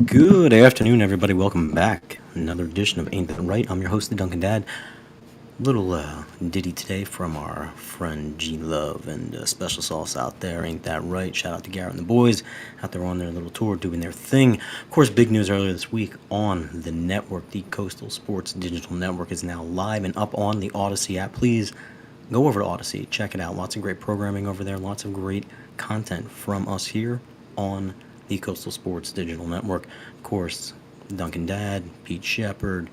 Good afternoon, everybody. Welcome back. Another edition of Ain't That Right? I'm your host, the Duncan Dad. Little ditty today from our friend G Love and Special Sauce out there. Ain't That Right? Shout out to Garrett and the boys out there on their little tour doing their thing. Of course, big news earlier this week on the network. The Coastal Sports Digital Network is now live and up on the Odyssey app. Please go over to Odyssey, check it out. Lots of great programming over there, lots of great content from us here on the Coastal Sports Digital Network. Of course, Duncan Dad, Pete Shepard,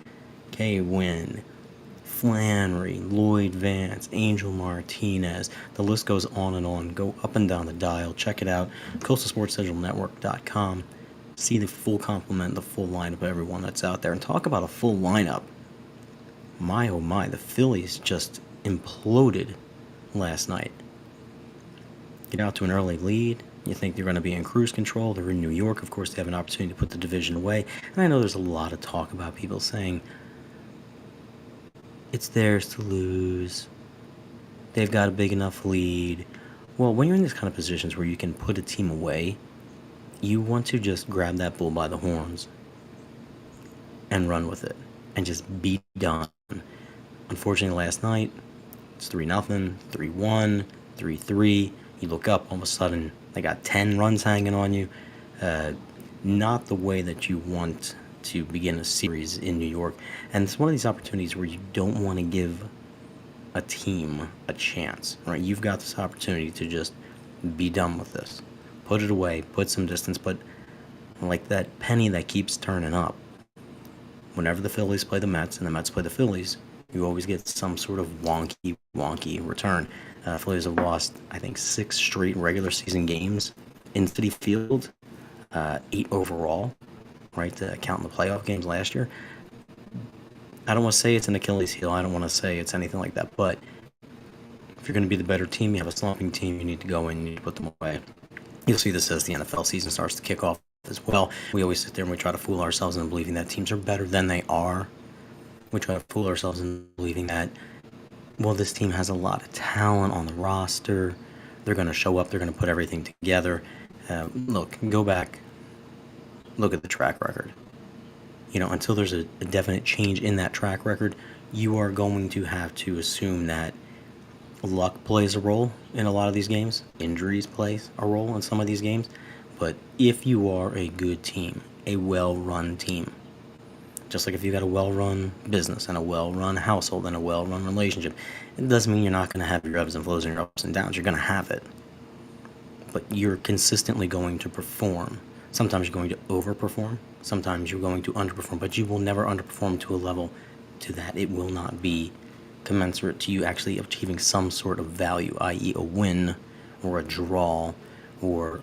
Kay Wynn, Flannery, Lloyd Vance, Angel Martinez. The list goes on and on. Go up and down the dial. Check it out. CoastalSportsDigitalNetwork.com. See the full complement, the full lineup of everyone that's out there. And talk about a full lineup. My oh my, the Phillies just imploded last night. Get out to an early lead. You think they're going to be in cruise control. They're in New York. Of course, they have an opportunity to put the division away. And I know there's a lot of talk about people saying it's theirs to lose. They've got a big enough lead. Well, when you're in these kind of positions where you can put a team away, you want to just grab that bull by the horns and run with it and just be done. Unfortunately, last night, it's 3-0, 3-1, 3-3. You look up, all of a sudden, they got 10 runs hanging on you. Not the way that you want to begin a series in New York. And it's one of these opportunities where you don't want to give a team a chance, right? You've got this opportunity to just be done with this. Put it away, put some distance, but like that penny that keeps turning up. Whenever the Phillies play the Mets and the Mets play the Phillies, you always get some sort of wonky return. Phillies have lost, I think, 6 straight regular season games in Citi Field, 8 overall, right, counting the playoff games last year. I don't want to say it's an Achilles heel. I don't want to say it's anything like that. But if you're going to be the better team, you have a slumping team, you need to go in, you need to put them away. You'll see this as the NFL season starts to kick off as well. We always sit there and we try to fool ourselves into believing that teams are better than they are. We try to fool ourselves into believing that, well, this team has a lot of talent on the roster. They're going to show up. They're going to put everything together. Look, go back. Look at the track record. Until there's a definite change in that track record, you are going to have to assume that luck plays a role in a lot of these games. Injuries play a role in some of these games. But if you are a good team, a well-run team, just like if you got a well-run business and a well-run household and a well-run relationship, it doesn't mean you're not going to have your ebbs and flows and your ups and downs. You're going to have it. But you're consistently going to perform. Sometimes you're going to overperform. Sometimes you're going to underperform. But you will never underperform to a level to that it will not be commensurate to you actually achieving some sort of value, i.e. a win or a draw, or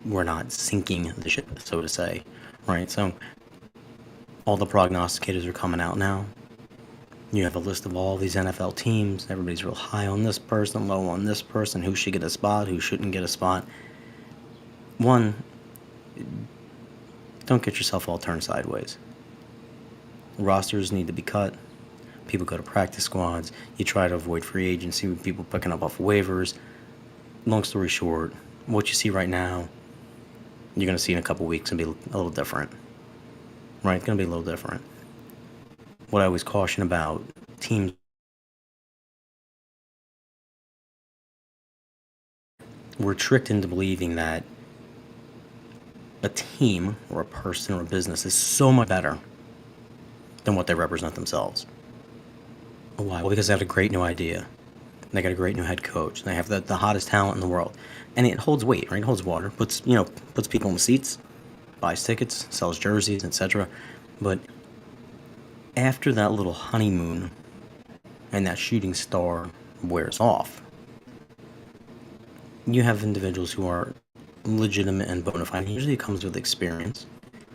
we're not sinking the ship, so to say, right? So all the prognosticators are coming out now. You have a list of all these NFL teams. Everybody's real high on this person, low on this person, who should get a spot, who shouldn't get a spot. One, don't get yourself all turned sideways. Rosters need to be cut. People go to practice squads. You try to avoid free agency with people picking up off waivers. Long story short, what you see right now, you're going to see in a couple weeks and be a little different. Right? It's going to be a little different. What I always caution about teams, we're tricked into believing that a team or a person or a business is so much better than what they represent themselves. Why? Well, because they have a great new idea. They got a great new head coach. They have the hottest talent in the world. And it holds weight, right? It holds water. Puts people in the seats, buys tickets, sells jerseys, etc. But after that little honeymoon and that shooting star wears off, you have individuals who are legitimate and bona fide. Usually it comes with experience.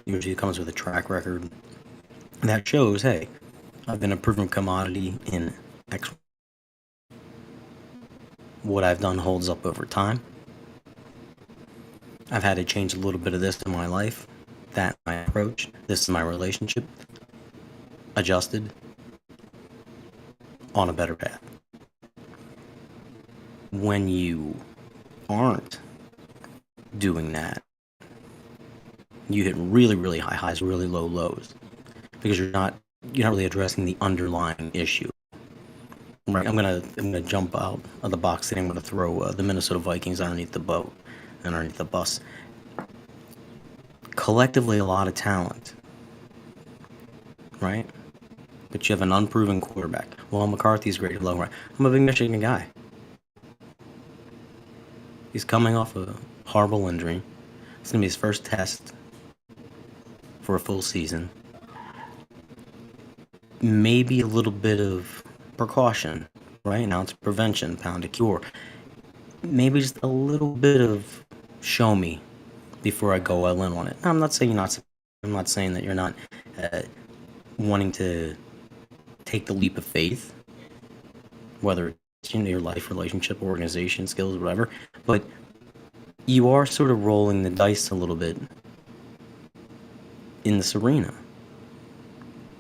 Usually it comes with a track record that shows, hey, I've been a proven commodity in X. What I've done holds up over time. I've had to change a little bit of this in my life. That my approach. This is my relationship. Adjusted. On a better path. When you aren't doing that, You hit really, really high highs, really low lows, because you're not really addressing the underlying issue. Right. I'm gonna jump out of the box and I'm gonna throw the Minnesota Vikings underneath the boat, underneath the bus. Collectively, a lot of talent, right? But you have an unproven quarterback. Well, McCarthy's graded low, right? I'm a big Michigan guy. He's coming off a horrible injury. It's gonna be his first test for a full season. Maybe a little bit of precaution, right? Now it's prevention, pound a cure. Maybe just a little bit of show me before I go all in on it. I'm not saying you're not. I'm not saying that you're not uh, wanting to take the leap of faith, whether it's in your life, relationship, organization, skills, whatever. But you are sort of rolling the dice a little bit in this arena,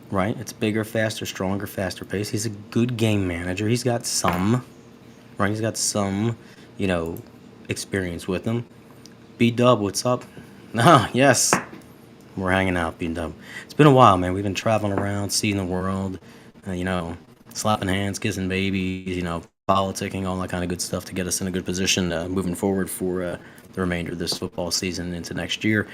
right? It's bigger, faster, stronger, faster pace. He's a good game manager. He's got some, right? He's got some, you know, experience with him. B Dub, what's up? Ah, yes. We're hanging out, B Dub. It's been a while, man. We've been traveling around, seeing the world, you know, slapping hands, kissing babies, you know, politicking, all that kind of good stuff to get us in a good position moving forward for the remainder of this football season into next year.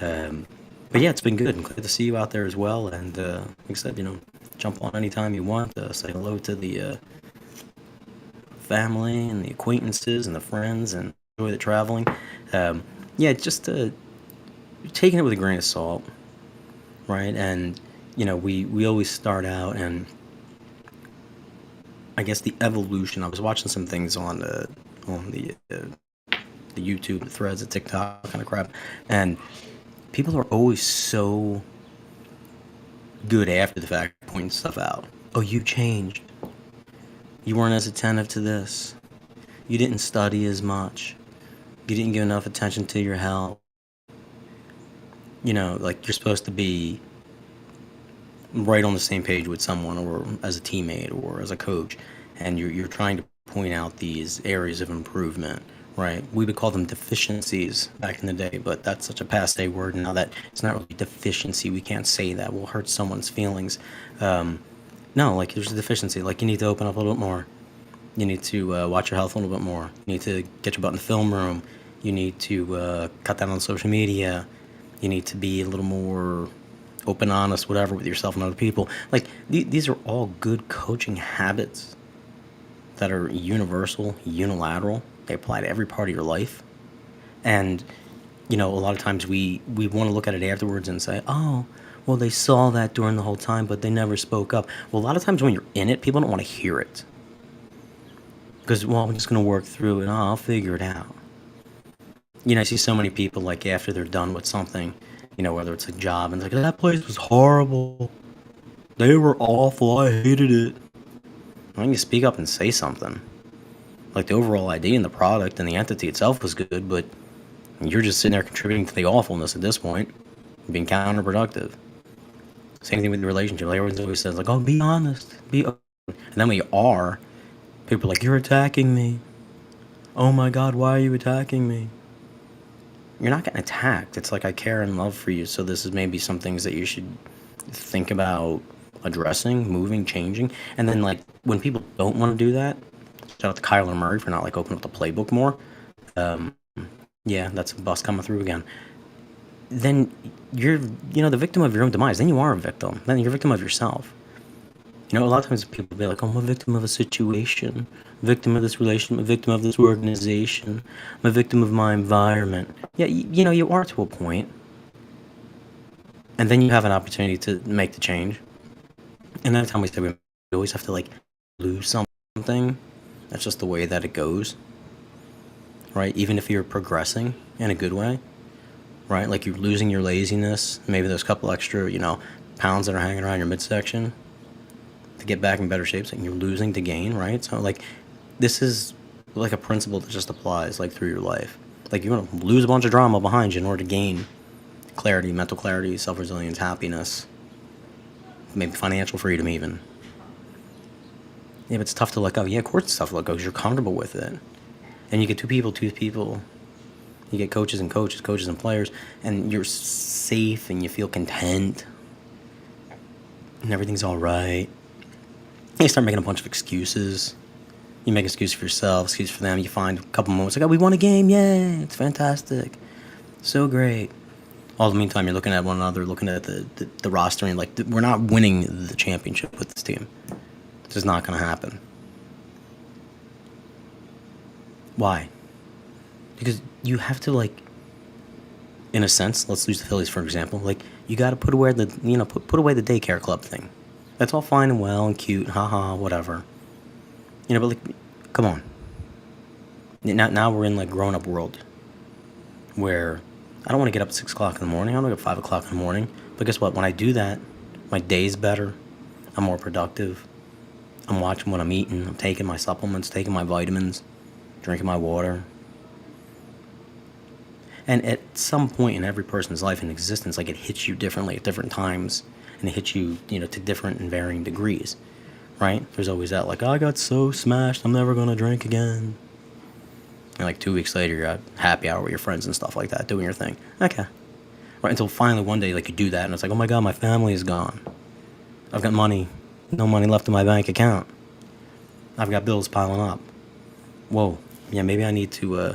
Um, but yeah, it's been good. I'm glad to see you out there as well. And like I said, you know, jump on anytime you want. Say hello to the family and the acquaintances and the friends and enjoy the traveling. Yeah, just taking it with a grain of salt, right? And you know, we always start out, and I guess the evolution. I was watching some things on the YouTube, the threads, the TikTok kind of crap, and people are always so good after the fact, pointing stuff out. Oh, you changed. You weren't as attentive to this. You didn't study as much. You didn't give enough attention to your health. You know, like you're supposed to be right on the same page with someone, or as a teammate, or as a coach, and you're trying to point out these areas of improvement, right? We would call them deficiencies back in the day, but that's such a passe word now that it's not really deficiency. We can't say that. We'll hurt someone's feelings. No, like there's a deficiency. Like you need to open up a little bit more. You need to watch your health a little bit more. You need to get your butt in the film room. You need to cut down on social media. You need to be a little more open, honest, whatever, with yourself and other people. Like these are all good coaching habits that are universal, unilateral. They apply to every part of your life. And you know, a lot of times we want to look at it afterwards and say, oh, well, they saw that during the whole time, but they never spoke up. Well, a lot of times when you're in it, people don't want to hear it. Because, well, I'm just going to work through it. Oh, I'll figure it out. You know, I see so many people, like, after they're done with something, you know, whether it's a job, and it's like, that place was horrible. They were awful. I hated it. Why don't you speak up and say something? Like, the overall idea and the product and the entity itself was good, but you're just sitting there contributing to the awfulness at this point, being counterproductive. Same thing with the relationship. Like, everyone always says, like, oh, be honest. Be open. And then when you are, people are like, you're attacking me. Oh my God, why are you attacking me? You're not getting attacked. It's like I care and love for you. So this is maybe some things that you should think about addressing, moving, changing. And then like when people don't want to do that, shout out to Kyler Murray for not like opening up the playbook more. Yeah, that's a bus coming through again. Then you're, you know, the victim of your own demise. Then you are a victim. Then you're a victim of yourself. You know, a lot of times people be like, oh, I'm a victim of a situation, victim of this relationship, a victim of this organization, I'm a victim of my environment. Yeah, you know, you are to a point. And then you have an opportunity to make the change. And every time we say we always have to, like, lose something, that's just the way that it goes, right? Even if you're progressing in a good way, right? Like you're losing your laziness, maybe those couple extra, you know, pounds that are hanging around your midsection, to get back in better shape, so you're losing to gain, right? So like this is like a principle that just applies like through your life. Like you're gonna lose a bunch of drama behind you in order to gain clarity, mental clarity, self-resilience, happiness, maybe financial freedom even. Yeah, but it's tough to let go. Yeah, of course it's tough to let go because you're comfortable with it. And you get two people, You get coaches and players, and you're safe and you feel content and everything's all right. You start making a bunch of excuses. You make an excuse for yourself, excuse for them. You find a couple moments like, oh, we won a game, yay! It's fantastic, so great. All the meantime, you're looking at one another, looking at the roster, and like, we're not winning the championship with this team. This is not going to happen. Why? Because you have to, like, in a sense, let's use the Phillies for example. Like, you got to put away put away the daycare club thing. That's all fine and well and cute, haha, whatever. But like, come on. Now we're in like grown up world, where I don't want to get up at 6 o'clock in the morning. I don't want to get up at 5 o'clock in the morning. But guess what? When I do that, my day's better. I'm more productive. I'm watching what I'm eating. I'm taking my supplements, taking my vitamins, drinking my water. And at some point in every person's life and existence, like, it hits you differently at different times, and it hits you, to different and varying degrees, right? There's always that, like, oh, I got so smashed, I'm never gonna drink again. And like 2 weeks later, you're at happy hour with your friends and stuff like that, doing your thing. Okay. Right, until finally one day, like, you do that, and it's like, oh my God, my family is gone. I've got money, no money left in my bank account. I've got bills piling up. Whoa, yeah, maybe I need to,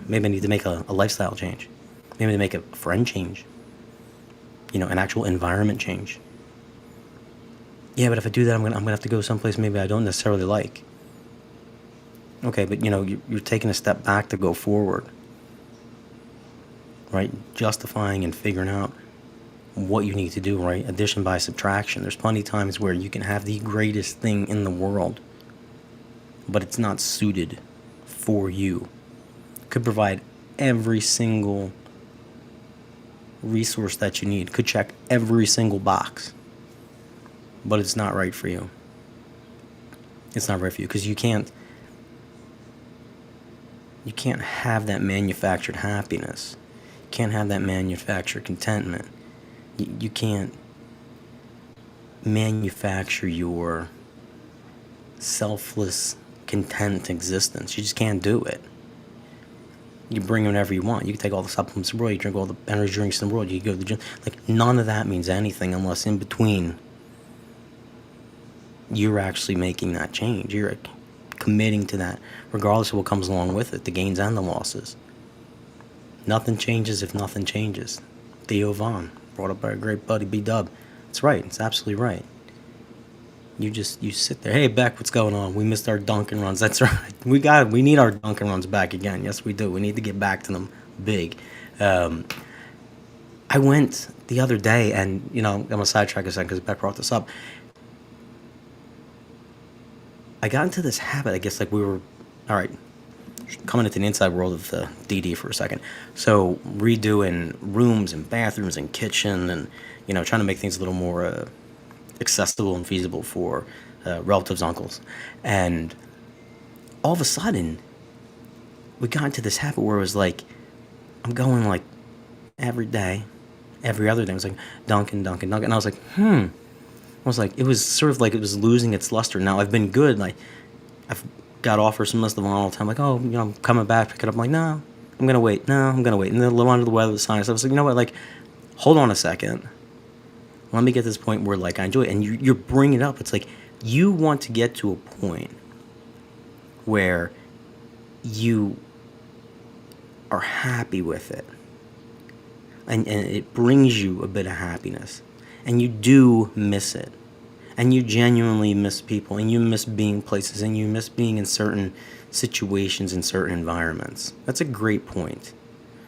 maybe I need to make a lifestyle change. Maybe to make a friend change. An actual environment change. Yeah, but if I do that, I'm gonna have to go someplace maybe I don't necessarily like. Okay, but you're taking a step back to go forward, right? Justifying and figuring out what you need to do, right? Addition by subtraction. There's plenty of times where you can have the greatest thing in the world, but it's not suited for you. Could provide every single resource that you need, could check every single box, but it's not right for you. It's not right for you because you can't have that manufactured happiness. You can't have that manufactured contentment. You can't manufacture your selfless, content existence. You just can't do it. You bring whatever you want. You can take all the supplements in the world. You drink all the energy drinks in the world. You go to the gym. Like, none of that means anything unless in between you're actually making that change. You're committing to that, regardless of what comes along with it, the gains and the losses. Nothing changes if nothing changes. Theo Vaughn, brought up by a great buddy, B-Dub. It's right. It's absolutely right. You sit there. Hey, Beck, what's going on? We missed our Dunkin' runs. That's right. We need our Dunkin' runs back again. Yes, we do. We need to get back to them big. I went the other day, and I'm gonna sidetrack a second because Beck brought this up. I got into this habit. I guess, like, we were, all right, coming into the inside world of the DD for a second. So redoing rooms and bathrooms and kitchen, and trying to make things a little more accessible and feasible for relatives, uncles. And all of a sudden, we got into this habit where it was like, I'm going like every day, every other day. It was like Dunkin'. And I was like, I was like, it was sort of like it was losing its luster. Now I've been good. Like, I've got offers from Mr. Vaughn all the time. Like, oh, I'm coming back, pick it up. I'm like, no, I'm going to wait. No, I'm going to wait. And then a little under the weather, the science. I was like, you know what? Like, hold on a second. Let me get to this point where, like, I enjoy it. And you're bringing it up. It's like you want to get to a point where you are happy with it. And it brings you a bit of happiness. And you do miss it. And you genuinely miss people. And you miss being places. And you miss being in certain situations, in certain environments. That's a great point.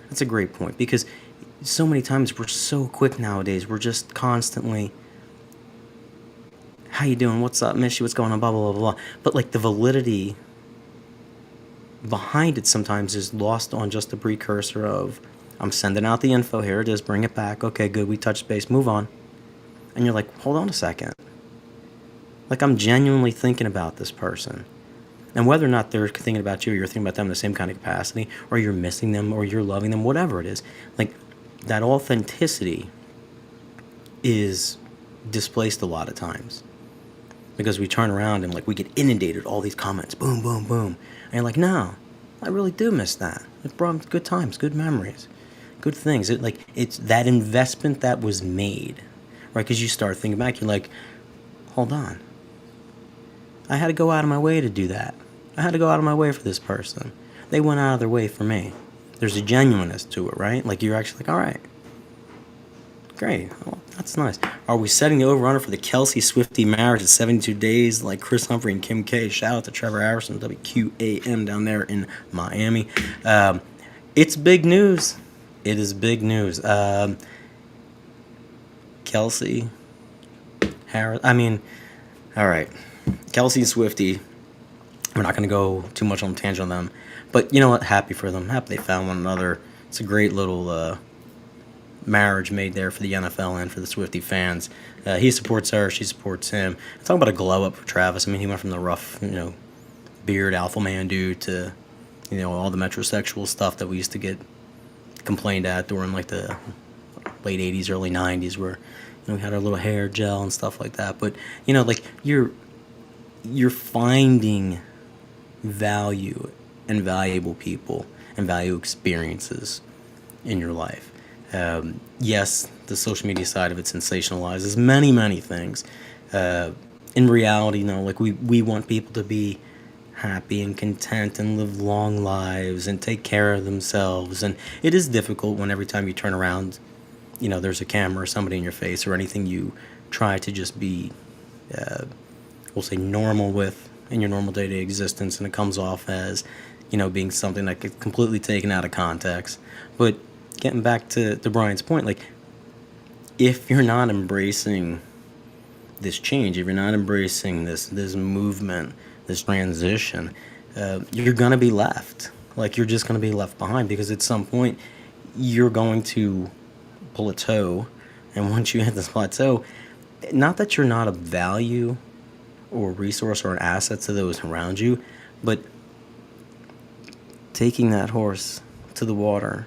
That's a great point. Because so many times we're so quick nowadays. We're just constantly, how you doing? What's up? Miss you? What's going on? Blah, blah, blah, blah. But like the validity behind it sometimes is lost on just the precursor of, I'm sending out the info. Here it is. Bring it back. Okay, good. We touched base. Move on. And you're like, hold on a second. Like, I'm genuinely thinking about this person. And whether or not they're thinking about you, or you're thinking about them in the same kind of capacity, or you're missing them, or you're loving them, whatever it is, like, that authenticity is displaced a lot of times. Because we turn around and, like, we get inundated with all these comments. Boom, boom, boom. And you're like, no. I really do miss that. It brought good times, good memories, good things. It's that investment that was made, right? Because you start thinking back, you're like, hold on, I had to go out of my way to do that. I had to go out of my way for this person. They went out of their way for me. There's a genuineness to it, right? Like you're actually like, all right, great. Well, that's nice. Are we setting the over-under for the Kelsey Swifty marriage at 72 days like Chris Humphrey and Kim K? Shout out to Trevor Harrison, WQAM down there in Miami. It's big news. It is big news. Kelsey, Harris. I mean, all right. Kelsey and Swifty. We're not going to go too much on a tangent on them. But you know what? Happy for them. Happy they found one another. It's a great little marriage made there for the NFL and for the Swifty fans. He supports her, she supports him. Talking about a glow up for Travis. I mean, he went from the rough, beard alpha man dude to, all the metrosexual stuff that we used to get complained at during like the late '80s, early '90s, where we had our little hair gel and stuff like that. But like you're finding value and valuable people and value experiences in your life. Yes, the social media side of it sensationalizes many, many things. In reality, like we want people to be happy and content and live long lives and take care of themselves. And it is difficult when every time you turn around, there's a camera or somebody in your face or anything you try to just be, we'll say, normal with in your normal day-to-day existence, and it comes off as, being something that gets completely taken out of context. But getting back to Brian's point, like, if you're not embracing this change, if you're not embracing this movement, this transition, you're going to be left. Like, you're just going to be left behind, because at some point, you're going to plateau. And once you hit this plateau, not that you're not of value or resource or an asset to those around you, but taking that horse to the water,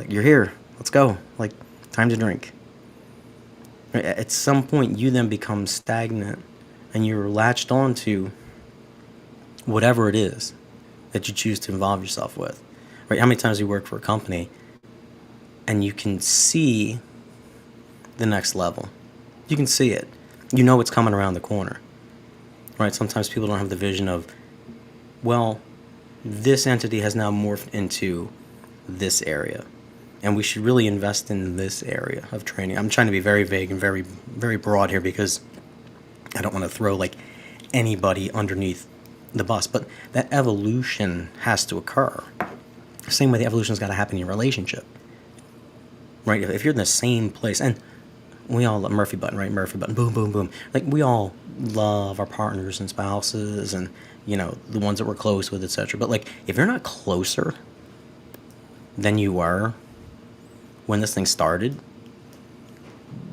you're here, let's go, like, time to drink. At some point, you then become stagnant and you're latched on to whatever it is that you choose to involve yourself with. Right? How many times you work for a company and you can see the next level? You can see it. You know it's coming around the corner. Right? Sometimes people don't have the vision of, well, this entity has now morphed into this area, and we should really invest in this area of training. I'm trying to be very vague and very, very broad here, because I don't want to throw like anybody underneath the bus, but that evolution has to occur. Same way the evolution's got to happen in your relationship, right? If you're in the same place, and we all love Murphy button, right? Murphy button, boom, boom, boom. Like, we all love our partners and spouses and, the ones that we're close with, etc. But, like, if you're not closer than you were when this thing started,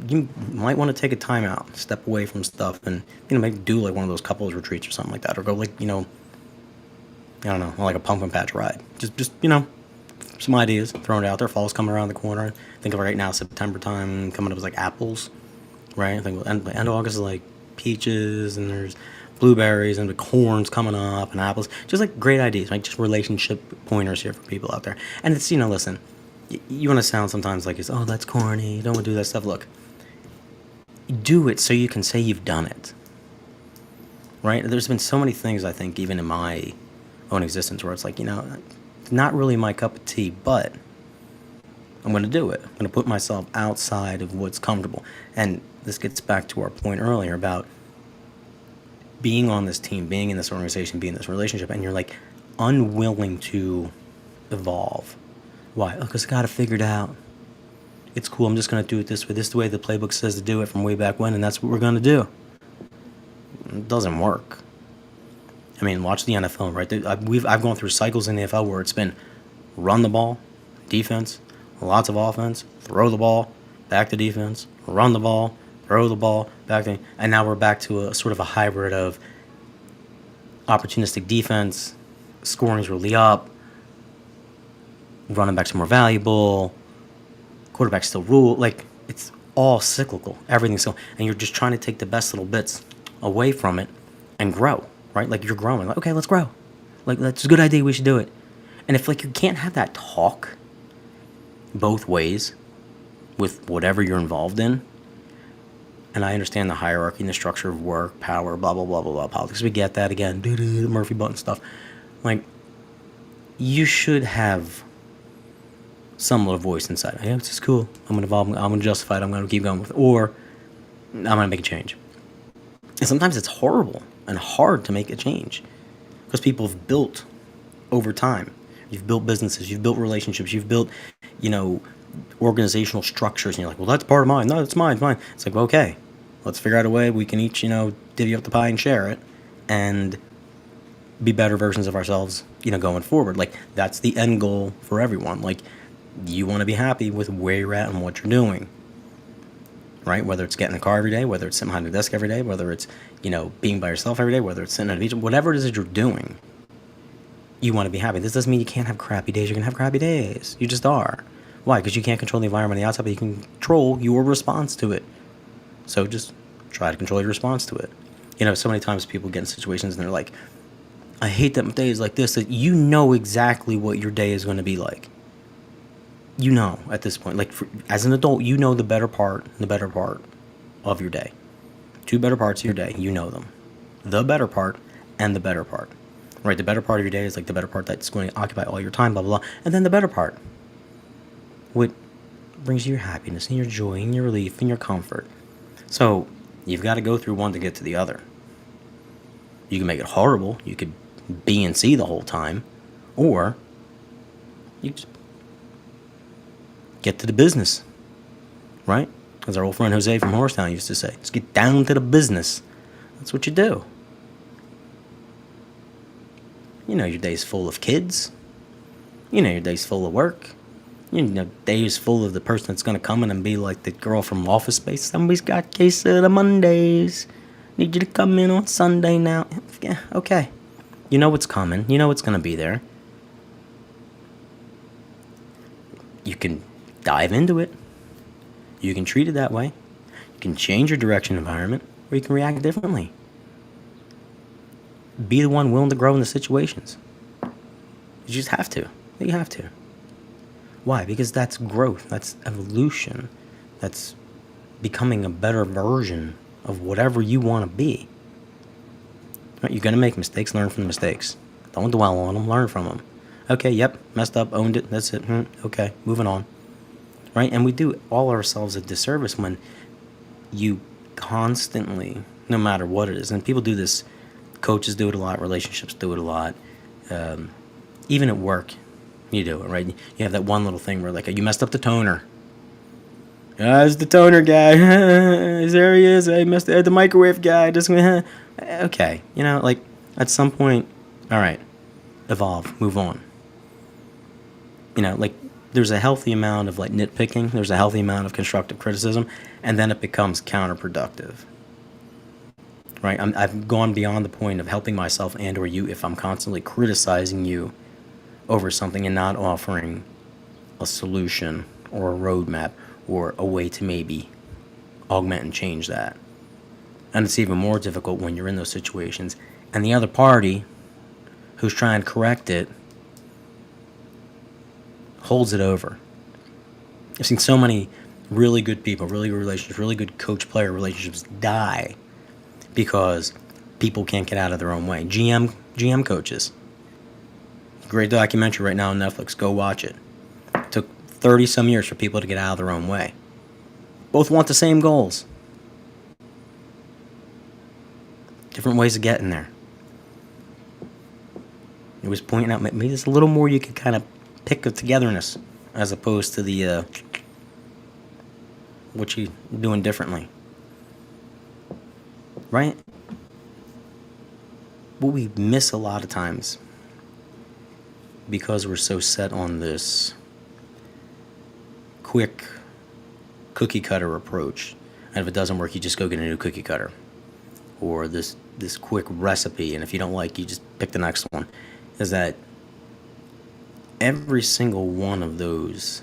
you might want to take a time out, step away from stuff, and, maybe do, like, one of those couples retreats or something like that. Or go, like, I don't know, like a pumpkin patch ride. Just some ideas, throwing it out there. Fall's coming around the corner. Think of right now, September time, coming up is like apples, right? I think end of August is like peaches, and there's blueberries, and the corn's coming up, and apples. Just like great ideas, like just relationship pointers here for people out there. And it's, listen, you want to sound sometimes like it's, oh, that's corny, you don't want to do that stuff. Look, do it so you can say you've done it, right? There's been so many things, I think, even in my own existence, where it's like, not really my cup of tea, but I'm going to do it. I'm going to put myself outside of what's comfortable. And this gets back to our point earlier about being on this team, being in this organization, being in this relationship, and you're like unwilling to evolve. Why? Oh, because I got it figured out. It's cool. I'm just going to do it this way. This is the way the playbook says to do it from way back when, and that's what we're going to do. It doesn't work. I mean, watch the NFL, right? I've gone through cycles in the NFL where it's been run the ball, defense, lots of offense, throw the ball, back to defense, run the ball, throw the ball, back to, and now we're back to a sort of a hybrid of opportunistic defense, scoring's really up, running backs are more valuable, quarterbacks still rule. Like, it's all cyclical. Everything's so, and you're just trying to take the best little bits away from it and grow. Right? Like, you're growing. Like, okay, let's grow. Like, that's a good idea. We should do it. And if like you can't have that talk both ways with whatever you're involved in, and I understand the hierarchy and the structure of work, power, blah blah blah blah blah, politics. We get that again, the Murphy button stuff. Like, you should have some little voice inside. Yeah, this is cool. I'm gonna evolve. I'm gonna justify it. I'm gonna keep going with it, or I'm gonna make a change. And sometimes it's horrible and hard to make a change because people have built over time. You've built businesses. You've built relationships. You've built, organizational structures, and you're like, well, that's part of mine. No, that's mine. Fine. It's like, well, okay, let's figure out a way we can each, divvy up the pie and share it, and be better versions of ourselves, going forward. Like, that's the end goal for everyone. Like, you want to be happy with where you're at and what you're doing, right? Whether it's getting in the car every day, whether it's sitting behind the desk every day, whether it's, being by yourself every day, whether it's sitting at a beach, whatever it is that you're doing, you want to be happy. This doesn't mean you can't have crappy days. You're going to have crappy days. You just are. Why? Because you can't control the environment on the outside, but you can control your response to it. So just try to control your response to it. So many times people get in situations and they're like, I hate that days like this, that you know exactly what your day is going to be like. At this point, like as an adult, the better part and the better part of your day. Two better parts of your day, you know them. The better part and the better part. Right, the better part of your day is like the better part that's going to occupy all your time, blah, blah, blah. And then the better part, what brings you your happiness and your joy and your relief and your comfort. So you've got to go through one to get to the other. You can make it horrible. You could B and C the whole time. Or you just get to the business, right? As our old friend Jose from Horstown used to say, just get down to the business. That's what you do. Your day's full of kids. Your day's full of work. Day's full of the person that's going to come in and be like the girl from Office Space. Somebody's got case of the Mondays. Need you to come in on Sunday now. Yeah, okay. You know what's coming. You know what's going to be there. You can dive into it. You can treat it that way. You can change your direction environment, or you can react differently. Be the one willing to grow in the situations. You just have to. You have to. Why? Because that's growth. That's evolution. That's becoming a better version of whatever you want to be. Right? You're going to make mistakes. Learn from the mistakes. Don't dwell on them. Learn from them. Okay, yep, messed up, owned it. That's it. Okay, moving on. Right? And we do all ourselves a disservice when you constantly, no matter what it is, and people do this. Coaches do it a lot. Relationships do it a lot. Even at work, you do it, right? You have that one little thing where, like, you messed up the toner. It's the toner guy. There he is. I messed up the microwave guy. Just okay. Like, at some point, all right, evolve, move on. Like, there's a healthy amount of, like, nitpicking. There's a healthy amount of constructive criticism. And then it becomes counterproductive. Right, I've gone beyond the point of helping myself and or you if I'm constantly criticizing you over something and not offering a solution or a roadmap or a way to maybe augment and change that. And it's even more difficult when you're in those situations and the other party who's trying to correct it holds it over. I've seen so many really good people, really good relationships, really good coach-player relationships die because people can't get out of their own way. GM coaches. Great documentary right now on Netflix. Go watch it. It took 30-some years for people to get out of their own way. Both want the same goals. Different ways of getting there. It was pointing out maybe there's a little more you could kind of pick of togetherness as opposed to the what you doing differently. Right? What we miss a lot of times because we're so set on this quick cookie cutter approach, and if it doesn't work, you just go get a new cookie cutter, or this quick recipe, and if you don't like, you just pick the next one, is that every single one of those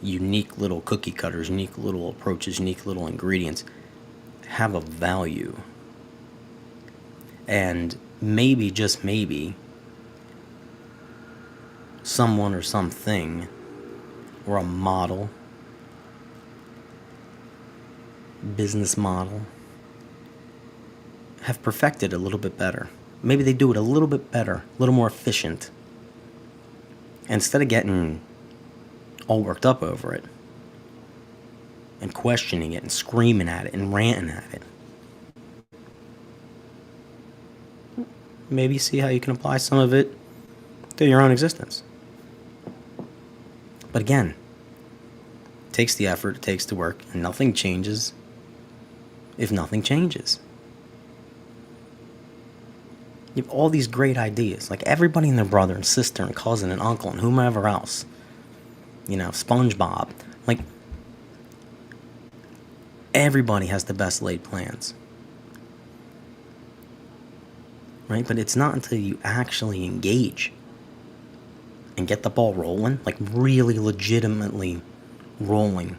unique little cookie cutters, unique little approaches, unique little ingredients have a value. And maybe, just maybe, someone or something or a model, business model, have perfected a little bit better. Maybe they do it a little bit better, a little more efficient. Instead of getting all worked up over it and questioning it and screaming at it and ranting at it, maybe see how you can apply some of it to your own existence. But again, it takes the effort, it takes the work, and nothing changes if nothing changes. You have all these great ideas, like everybody and their brother and sister and cousin and uncle and whomever else. SpongeBob. Like, everybody has the best laid plans. Right? But it's not until you actually engage and get the ball rolling, like really legitimately rolling,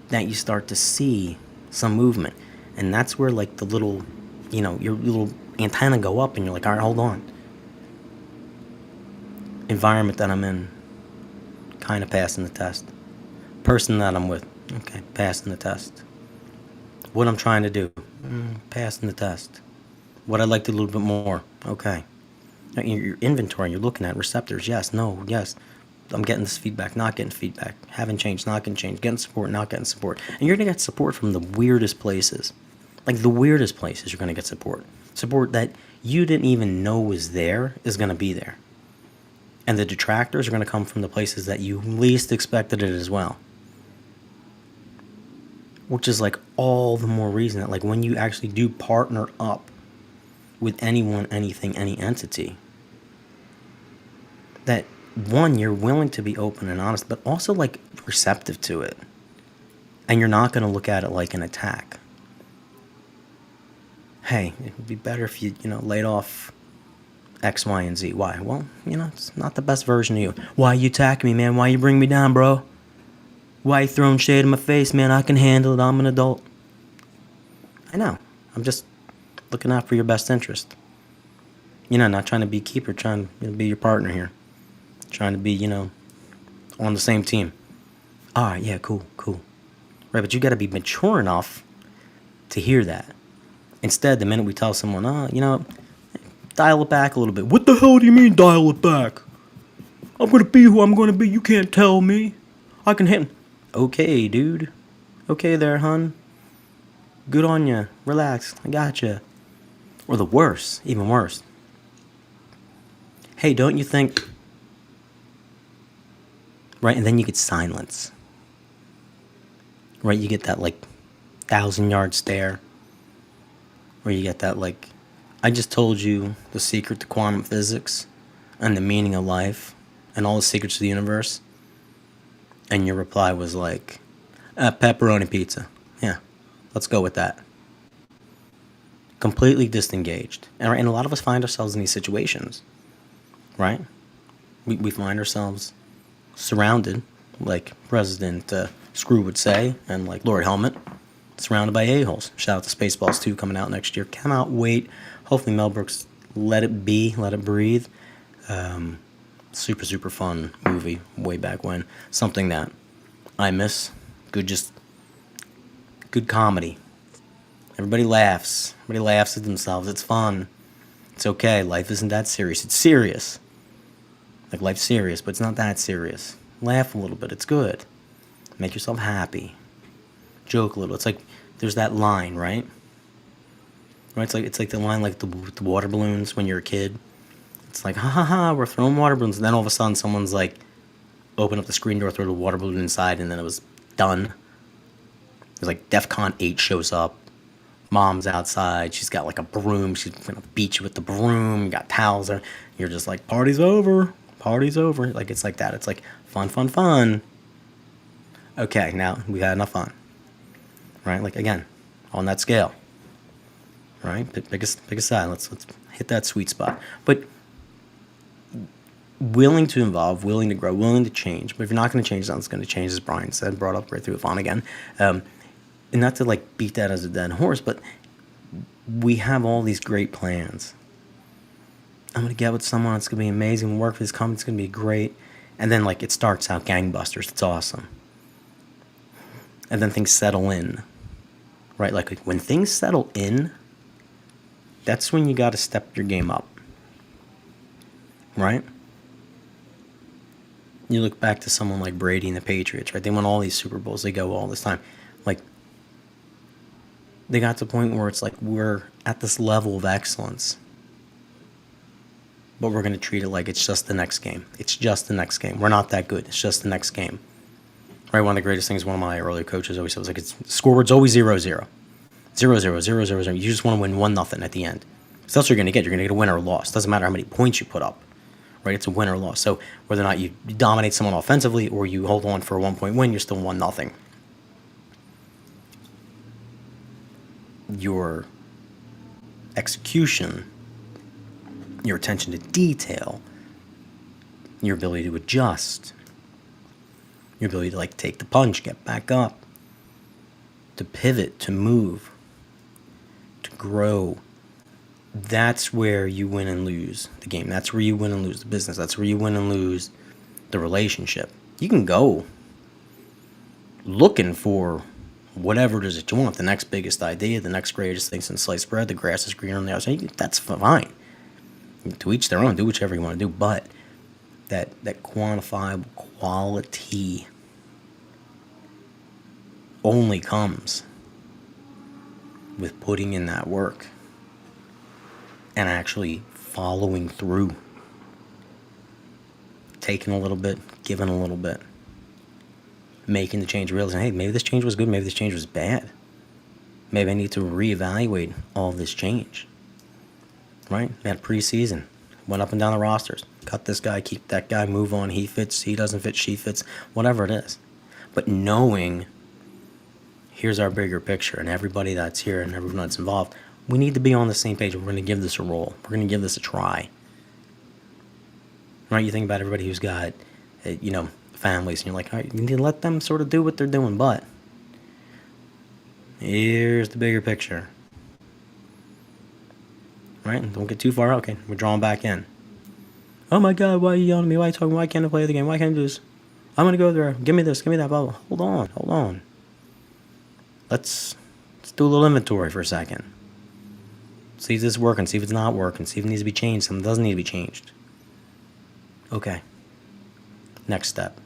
that you start to see some movement. And that's where, like, the little, your little antenna go up and you're like, all right, hold on. Environment that I'm in, kind of passing the test. Person that I'm with, okay, passing the test. What I'm trying to do, passing the test. What I'd like to do a little bit more, okay. Your inventory, you're looking at receptors, yes, no, yes. I'm getting this feedback, not getting feedback. Having changed, not getting changed. Getting support, not getting support. And you're going to get support from the weirdest places. Like the weirdest places you're going to get support. Support that you didn't even know was there is going to be there. And the detractors are going to come from the places that you least expected it as well. Which is like all the more reason that, like, when you actually do partner up with anyone, anything, any entity, that one, you're willing to be open and honest, but also like receptive to it. And you're not going to look at it like an attack. Hey, it would be better if you, laid off X, Y, and Z. Why? Well, it's not the best version of you. Why you attack me, man? Why you bring me down, bro? Why you throwing shade in my face, man? I can handle it. I'm an adult. I know. I'm just looking out for your best interest. Not trying to be keeper, trying to be your partner here. Trying to be, on the same team. All right, yeah, cool. Right, but you got to be mature enough to hear that. Instead, the minute we tell someone, dial it back a little bit. What the hell do you mean dial it back? I'm going to be who I'm going to be. You can't tell me. I can hit. Okay, dude. Okay there, hun. Good on ya. Relax. I gotcha. Or the worst, even worse. Hey, don't you think... Right, and then you get silence. Right, you get that, 1,000-yard stare. Where you get that, I just told you the secret to quantum physics and the meaning of life and all the secrets of the universe. And your reply was pepperoni pizza. Yeah, let's go with that. Completely disengaged. And a lot of us find ourselves in these situations, right? We find ourselves surrounded, like President Screw would say, and like Lord Helmet, surrounded by a-holes. Shout out to Spaceballs 2 coming out next year. Cannot wait. Hopefully Mel Brooks let it be, let it breathe. Super, super fun movie way back when. Something that I miss. Good comedy. Everybody laughs. Everybody laughs at themselves. It's fun. It's okay. Life isn't that serious. It's serious. Like, life's serious, but it's not that serious. Laugh a little bit. It's good. Make yourself happy. Joke a little. It's like, there's that line, right? Right? It's like the line with the water balloons when you're a kid. It's like, ha ha ha, we're throwing water balloons. And then all of a sudden someone's like, open up the screen door, throw the water balloon inside, and then it was done. It was like DEFCON 8 shows up. Mom's outside. She's got like a broom. She's going to beat you with the broom. You got towels there. You're just like, party's over. Party's over. Like, it's like that. It's like fun, fun, fun. Okay, now we've had enough fun. Right? Like, again, on that scale. Right? Pick a side. Let's hit that sweet spot. But willing to evolve, willing to grow, willing to change. But if you're not going to change, something's going to change, as Brian said, brought up right through the phone again. And not to like beat that as a dead horse, but we have all these great plans. I'm going to get with someone. It's going to be amazing. Work for this company. It's going to be great. And then, like, it starts out gangbusters. It's awesome. And then things settle in, right? Like when things settle in, that's when you got to step your game up, right? You look back to someone like Brady and the Patriots, right? They won all these Super Bowls. They go all this time. Like, they got to the point where it's like, we're at this level of excellence, but we're going to treat it like it's just the next game. It's just the next game. We're not that good. It's just the next game. Right? One of the greatest things one of my earlier coaches always said was like, it's scoreboard's always 0-0. 0-0, 0-0, 0-0. You just want to win 1-0 at the end. So that's what you're going to get. You're going to get a win or a loss. Doesn't matter how many points you put up. Right? It's a win or loss. So whether or not you dominate someone offensively or you hold on for a 1-point win, you're still 1-0. Your execution, your attention to detail, your ability to adjust, your ability to like take the punch, get back up, to pivot, to move, to grow. That's where you win and lose the game. That's where you win and lose the business. That's where you win and lose the relationship. You can go looking for whatever it is that you want, the next biggest idea, the next greatest thing since sliced bread, the grass is greener on the outside. That's fine. To each their own, do whichever you want to do, but that quantifiable quality only comes with putting in that work and actually following through, taking a little bit, giving a little bit, making the change, realizing, hey, maybe this change was good, maybe this change was bad. Maybe I need to reevaluate all of this change. Right? We had preseason, went up and down the rosters, cut this guy, keep that guy, move on. He fits, he doesn't fit, she fits, whatever it is. But knowing, here's our bigger picture, and everybody that's here and everyone that's involved, we need to be on the same page. We're going to give this a roll. We're going to give this a try. Right? You think about everybody who's got, families, and you're like, all right, you need to let them sort of do what they're doing, but here's the bigger picture. Right? Don't get too far out. Okay, we're drawing back in. Oh my God, why are you yelling at me? Why are you talking? Why can't I play the game? Why can't I do this? I'm going to go there. Give me this. Give me that. Blah, blah. Hold on. Let's do a little inventory for a second. See if this is working. See if it's not working. See if it needs to be changed. Something doesn't need to be changed. Okay. Next step.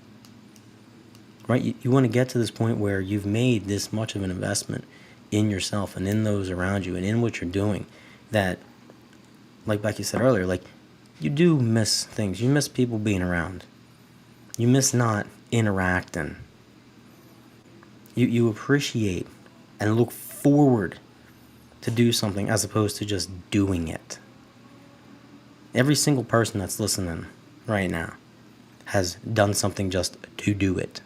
Right? You want to get to this point where you've made this much of an investment in yourself and in those around you and in what you're doing that, like Becky said earlier, like, you do miss things. You miss people being around. You miss not interacting. You appreciate and look forward to do something as opposed to just doing it. Every single person that's listening right now has done something just to do it.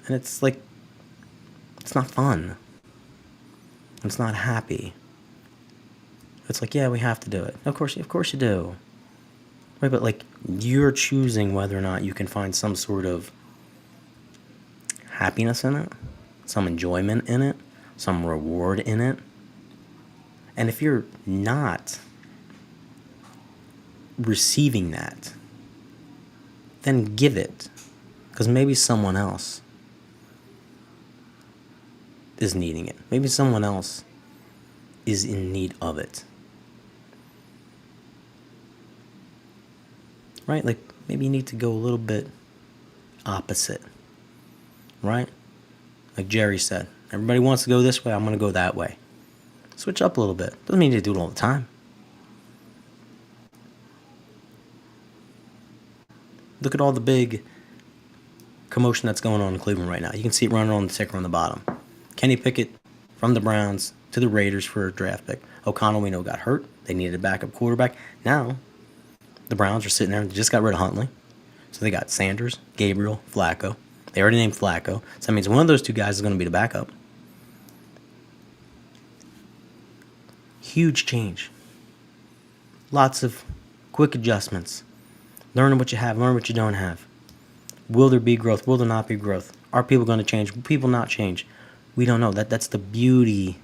And it's like, it's not fun. It's not happy. It's like, yeah, we have to do it. Of course you do. Right, but like, you're choosing whether or not you can find some sort of happiness in it, some enjoyment in it, some reward in it. And if you're not receiving that, then give it. Because maybe someone else is needing it. Maybe someone else is in need of it. Right? Like, maybe you need to go a little bit opposite. Right? Like Jerry said, everybody wants to go this way, I'm going to go that way. Switch up a little bit. Doesn't mean you do it all the time. Look at all the big commotion that's going on in Cleveland right now. You can see it running on the ticker on the bottom. Kenny Pickett from the Browns to the Raiders for a draft pick. O'Connell, we know, got hurt. They needed a backup quarterback. Now, the Browns are sitting there. They just got rid of Huntley. So they got Sanders, Gabriel, Flacco. They already named Flacco. So that means one of those two guys is going to be the backup. Huge change. Lots of quick adjustments. Learning what you have, learn what you don't have. Will there be growth? Will there not be growth? Are people going to change? Will people not change? We don't know. That's the beauty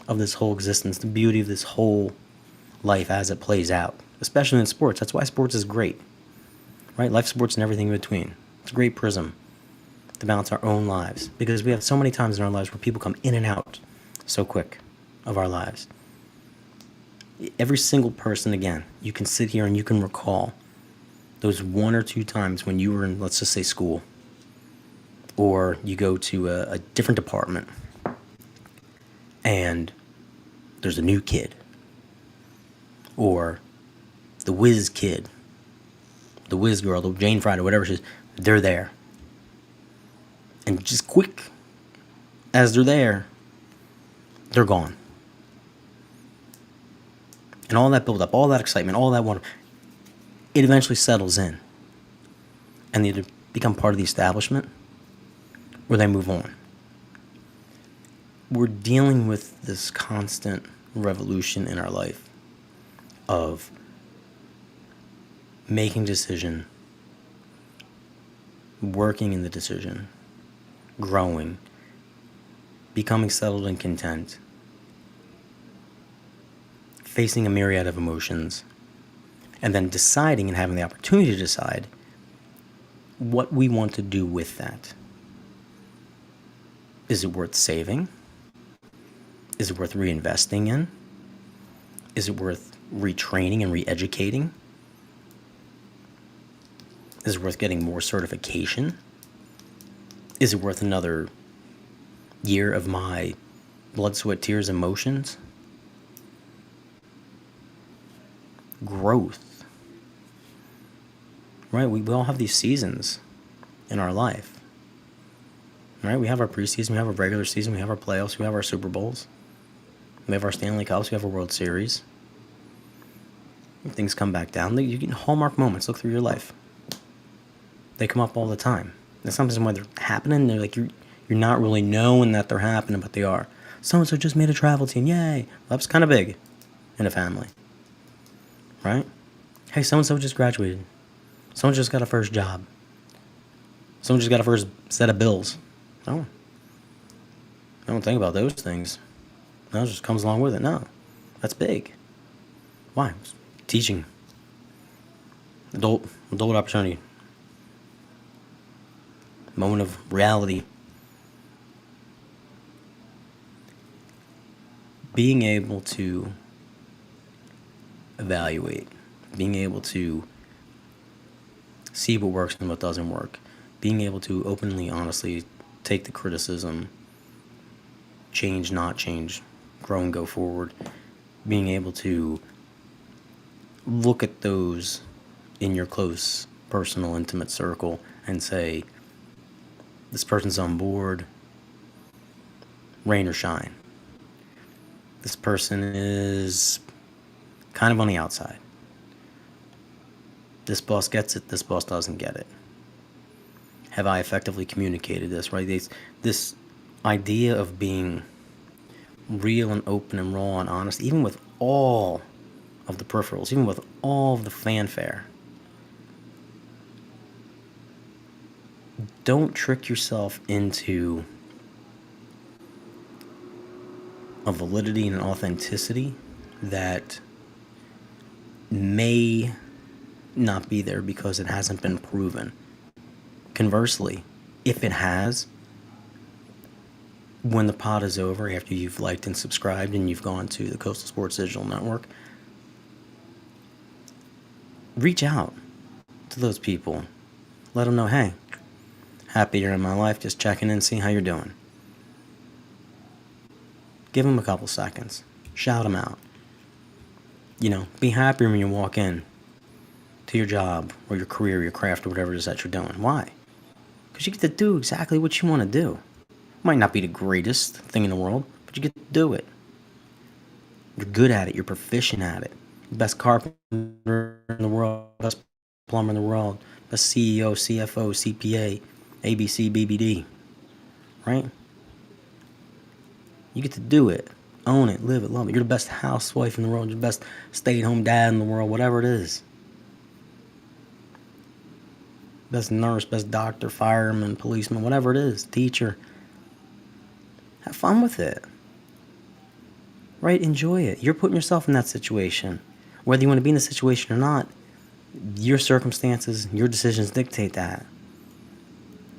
of this whole existence, the beauty of this whole life as it plays out, especially in sports. That's why sports is great, right? Life, sports, and everything in between. It's a great prism to balance our own lives, because we have so many times in our lives where people come in and out so quick of our lives. Every single person, again, you can sit here and you can recall those one or two times when you were in, let's just say, school, or you go to a different department and there's a new kid, or the whiz kid, the whiz girl, the Jane Friday, whatever she is, they're there. And just quick as they're there, they're gone. And all that build up, all that excitement, all that wonder, it eventually settles in. And they either become part of the establishment or they move on. We're dealing with this constant revolution in our life of making a decision, working in the decision, growing, becoming settled and content, facing a myriad of emotions, and then deciding and having the opportunity to decide what we want to do with that. Is it worth saving? Is it worth reinvesting in? Is it worth retraining and re-educating? Is it worth getting more certification? Is it worth another year of my blood, sweat, tears, emotions? Growth. Right? We all have these seasons in our life. Right? We have our preseason, we have our regular season, we have our playoffs, we have our Super Bowls, we have our Stanley Cups, we have our World Series. Things come back down. You get hallmark moments. Look through your life. They come up all the time. And sometimes when they're happening, they're like you're not really knowing that they're happening, but they are. So-and-so just made a travel team. Yay. Well, that's kind of big in a family. Right? Hey, so-and-so just graduated. Someone just got a first job. Someone just got a first set of bills. No. I don't think about those things. That just comes along with it. No. That's big. Why? Teaching. Adult opportunity. Moment of reality. Being able to evaluate. Being able to see what works and what doesn't work. Being able to openly, honestly take the criticism, change, not change, grow and go forward. Being able to look at those in your close, personal, intimate circle and say, this person's on board, rain or shine. This person is kind of on the outside. This boss gets it, this boss doesn't get it. Have I effectively communicated this, right? This idea of being real and open and raw and honest, even with all of the peripherals, even with all of the fanfare. Don't trick yourself into a validity and an authenticity that may not be there because it hasn't been proven. Conversely, if it has, when the pod is over, after you've liked and subscribed and you've gone to the Coastal Sports Digital Network, reach out to those people. Let them know, hey, happy you're in my life, just checking in, see how you're doing. Give them a couple seconds. Shout them out. Be happy when you walk in to your job or your career, your craft, or whatever it is that you're doing. Why? Because you get to do exactly what you want to do. Might not be the greatest thing in the world, but you get to do it. You're good at it. You're proficient at it. Best carpenter in the world, best plumber in the world, best CEO, CFO, CPA, ABC, BBD. Right? You get to do it. Own it. Live it. Love it. You're the best housewife in the world. You're the best stay-at-home dad in the world. Whatever it is. Best nurse, best doctor, fireman, policeman, whatever it is. Teacher. Have fun with it. Right? Enjoy it. You're putting yourself in that situation. Whether you want to be in the situation or not, your circumstances, your decisions dictate that.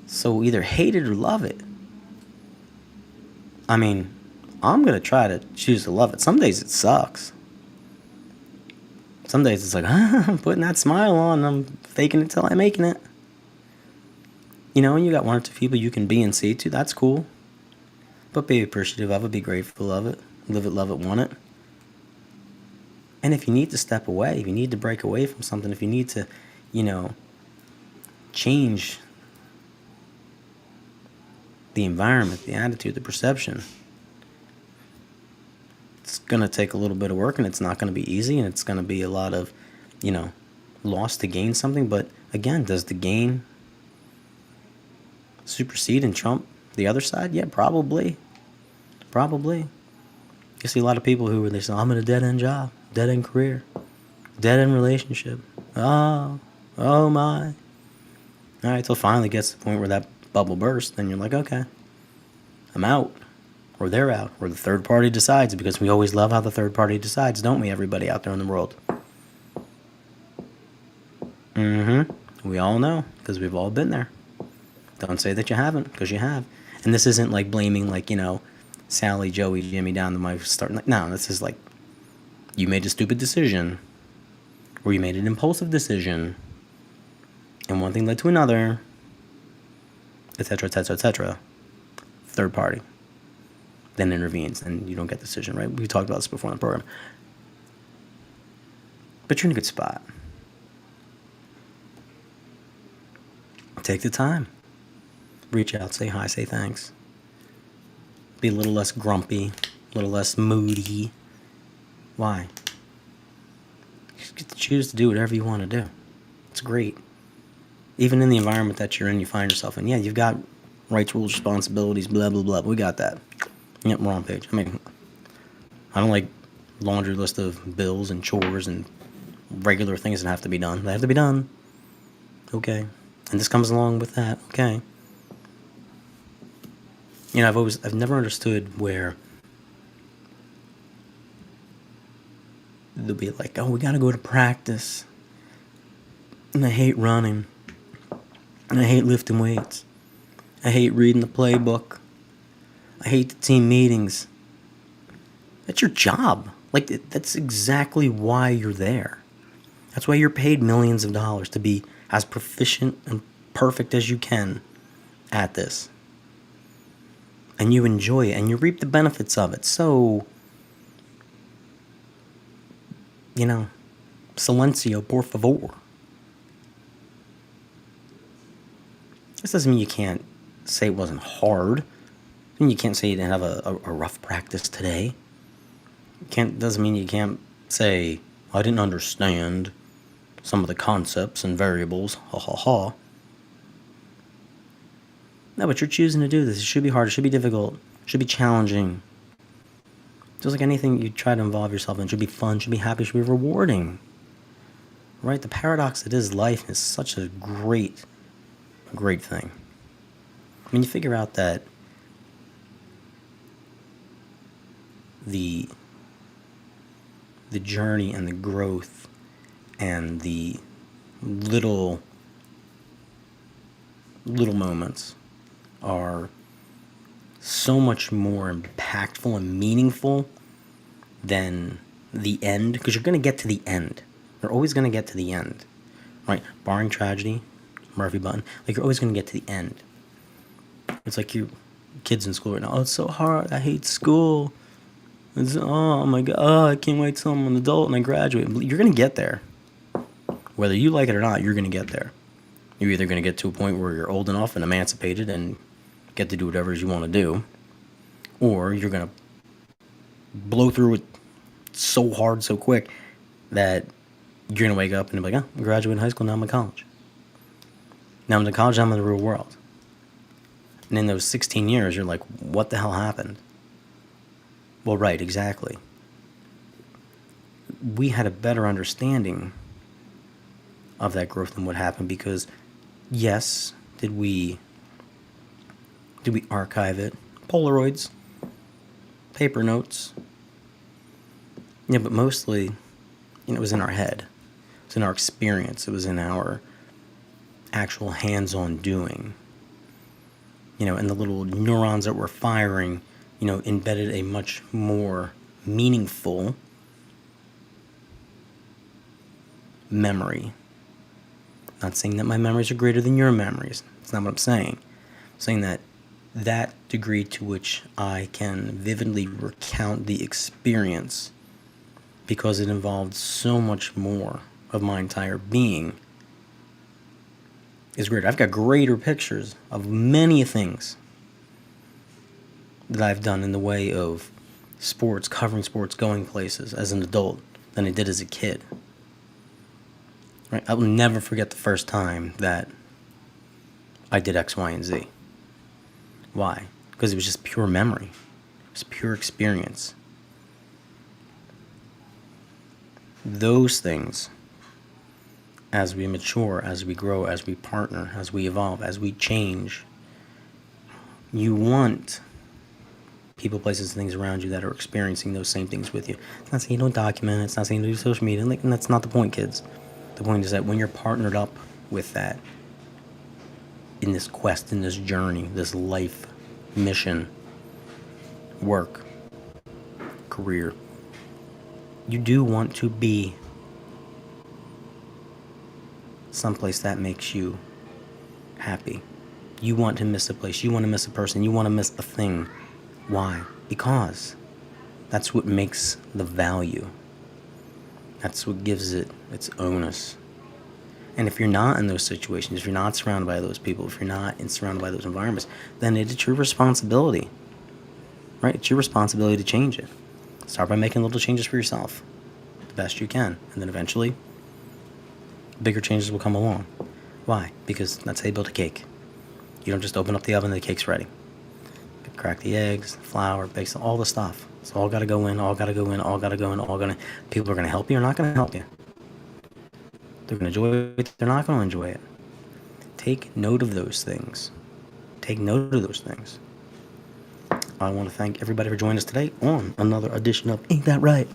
So either hate it or love it. I mean, I'm going to try to choose to love it. Some days it sucks. Some days it's like, I'm putting that smile on, I'm faking it till I'm making it. You know, and you got one or two people you can be and see to, that's cool. But be appreciative of it, be grateful of it, live it, love it, want it. And if you need to step away, if you need to break away from something, if you need to, change the environment, the attitude, the perception, it's going to take a little bit of work, and it's not going to be easy, and it's going to be a lot of, loss to gain something. But again, does the gain supersede and trump the other side? Yeah, probably. You see a lot of people who they say, I'm in a dead-end job, dead-end career, dead-end relationship. Oh my. All right, till finally gets to the point where that bubble bursts, then you're like, okay, I'm out. Or they're out. Or the third party decides, because we always love how the third party decides, don't we, everybody out there in the world? We all know, because we've all been there. Don't say that you haven't, because you have. And this isn't like blaming, Sally, Joey, Jimmy down the mic starting. No, this is like, you made a stupid decision, or you made an impulsive decision, and one thing led to another, etc., etc., etc. Third party then intervenes, and you don't get the decision, right? We talked about this before in the program. But you're in a good spot. Take the time. Reach out, say hi, say thanks. Be a little less grumpy, a little less moody. Why? You get to choose to do whatever you want to do. It's great. Even in the environment that you're in, you find yourself in. Yeah, you've got rights, rules, responsibilities, blah, blah, blah. We got that. Yep, we're on page. I mean, I don't like laundry list of bills and chores and regular things that have to be done. They have to be done. Okay. And this comes along with that. Okay. I've never understood where they'll be like, oh, we gotta go to practice. And I hate running. And I hate lifting weights. I hate reading the playbook. I hate the team meetings. That's your job. That's exactly why you're there. That's why you're paid millions of dollars, to be as proficient and perfect as you can at this. And you enjoy it, and you reap the benefits of it. So, silencio, por favor. This doesn't mean you can't say it wasn't hard. And you can't say you didn't have a rough practice today. Doesn't mean you can't say, I didn't understand some of the concepts and variables. Ha ha ha. No, but you're choosing to do this. It should be hard. It should be difficult. It should be challenging. Just like anything you try to involve yourself in, it should be fun, should be happy, should be rewarding. Right? The paradox that is life is such a great thing. I mean, you figure out that the journey and the growth and the little moments are so much more impactful and meaningful than the end, because you're going to get to the end. You're always going to get to the end, right? Barring tragedy, Murphy button, you're always going to get to the end. It's like you kids in school right now. Oh, it's so hard. I hate school. Oh my God. Oh, I can't wait till I'm an adult and I graduate. You're going to get there. Whether you like it or not, you're going to get there. You're either going to get to a point where you're old enough and emancipated and get to do whatever you want to do, or you're going to blow through it so hard, so quick, that you're going to wake up and be like, oh, I graduated high school, now I'm in college. Now I'm in college, I'm in the real world. And in those 16 years, you're like, what the hell happened? Well, right, exactly. We had a better understanding of that growth and what happened because, yes, did we archive it? Polaroids, paper notes. Yeah, but mostly It was in our head. It was in our experience. It was in our actual hands-on doing. And the little neurons that were firing, embedded a much more meaningful memory. Not saying that my memories are greater than your memories. That's not what I'm saying. I'm saying that degree to which I can vividly recount the experience, because it involved so much more of my entire being, is greater. I've got greater pictures of many things that I've done in the way of sports, covering sports, going places as an adult than I did as a kid. Right? I will never forget the first time that I did X, Y, and Z. Why? Because it was just pure memory. It was pure experience. Those things, as we mature, as we grow, as we partner, as we evolve, as we change, you want people, places, and things around you that are experiencing those same things with you. It's not saying you don't document it. It's not saying you do social media. And that's not the point, kids. The point is that when you're partnered up with that, in this quest, in this journey, this life mission, work, career, you do want to be someplace that makes you happy. You want to miss a place. You want to miss a person. You want to miss a thing. Why? Because that's what makes the value. That's what gives it its onus. And if you're not in those situations, if you're not surrounded by those people, if you're not surrounded by those environments, then it's your responsibility, right? It's your responsibility to change it. Start by making little changes for yourself, the best you can, and then eventually, bigger changes will come along. Why? Because that's how you build a cake. You don't just open up the oven and the cake's ready. You crack the eggs, flour, bake, all the stuff. It's all got to go in, all got to go in, all got to go in, all gonna. People are going to help you or not going to help you. They're going to enjoy it, they're not going to enjoy it. Take note of those things. Take note of those things. I want to thank everybody for joining us today on another edition of Ain't That Right?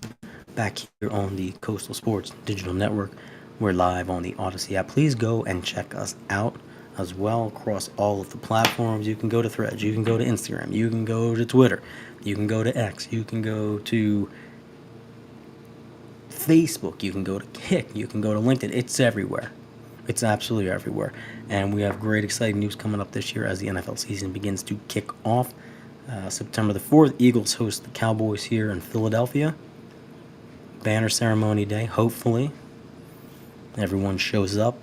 Back here on the Coastal Sports Digital Network. We're live on the Odyssey app. Please go and check us out as well across all of the platforms. You can go to Threads, you can go to Instagram, you can go to Twitter, you can go to X, you can go to Facebook, you can go to Kick, you can go to LinkedIn. It's everywhere. It's absolutely everywhere. And we have great, exciting news coming up this year as the NFL season begins to kick off. September the 4th, Eagles host the Cowboys here in Philadelphia. Banner ceremony day, hopefully. Everyone shows up.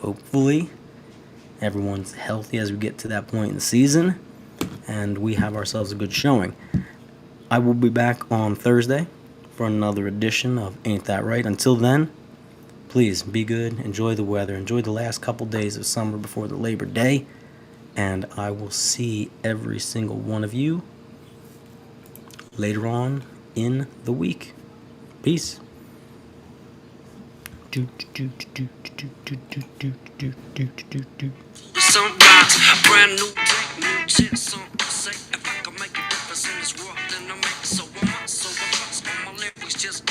Hopefully. Everyone's healthy as we get to that point in the season. And we have ourselves a good showing. I will be back on Thursday for another edition of Ain't That Right? Until then, please be good, enjoy the weather, enjoy the last couple days of summer before the Labor Day, and I will see every single one of you later on in the week. Peace. Sunrise, brand new day, new chance, something to say. If I can make a difference in this world, then I make it so I must. So I trust all my lyrics just